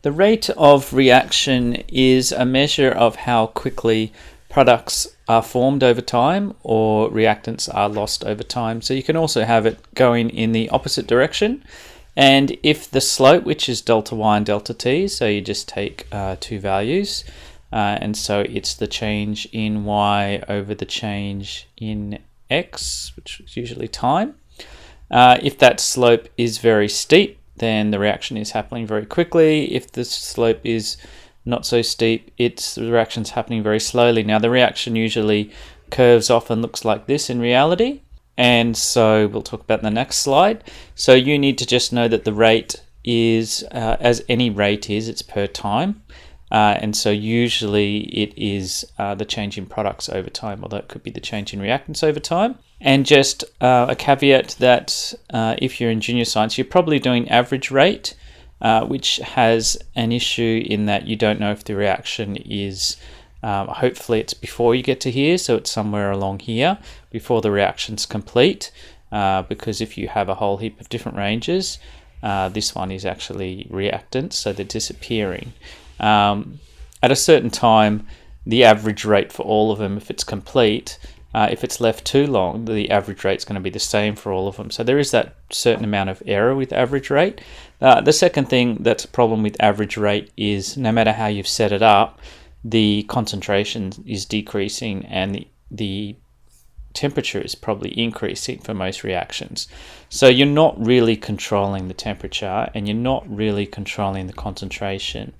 The rate of reaction is a measure of how quickly products are formed over time or reactants are lost over time. So you can also have it going in the opposite direction. And if the slope, which is delta y and delta t, so you just take two values, and so it's the change in y over the change in x, which is usually time. If that slope is very steep, then the reaction is happening very quickly. If the slope is not so steep, the reaction's happening very slowly. Now, the reaction usually curves off and looks like this in reality, and so we'll talk about in the next slide. So you need to just know that the rate is, as any rate is, it's per time. And so usually it is the change in products over time, although it could be the change in reactants over time. And just a caveat that if you're in junior science, you're probably doing average rate, which has an issue in that you don't know if the reaction is, hopefully it's before you get to here, so it's somewhere along here before the reaction's complete, because if you have a whole heap of different ranges, this one is actually reactants, so they're disappearing. At a certain time, the average rate for all of them, if it's complete, if it's left too long, the average rate is going to be the same for all of them. So there is that certain amount of error with average rate. The second thing that's a problem with average rate is no matter how you've set it up, the concentration is decreasing and the temperature is probably increasing for most reactions. So you're not really controlling the temperature and you're not really controlling the concentration.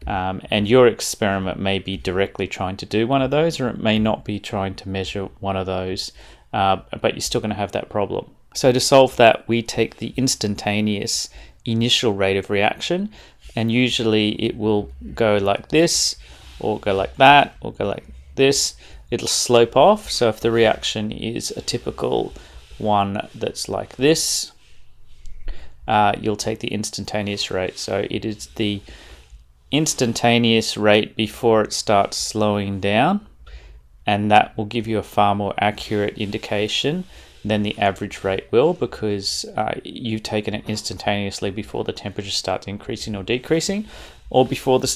And your experiment may be directly trying to do one of those, or it may not be trying to measure one of those, but you're still going to have that problem. So to solve that, we take the instantaneous initial rate of reaction, and usually it will go like this, or go like that, or go like this. It'll slope off. So if the reaction is a typical one that's like this, you'll take the instantaneous rate. So it is the instantaneous rate before it starts slowing down, and that will give you a far more accurate indication than the average rate will, because you've taken it instantaneously before the temperature starts increasing or decreasing, or before the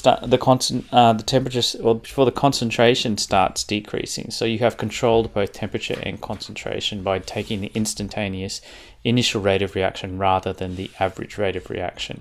temperature, or before the concentration starts decreasing. So you have controlled both temperature and concentration by taking the instantaneous initial rate of reaction rather than the average rate of reaction.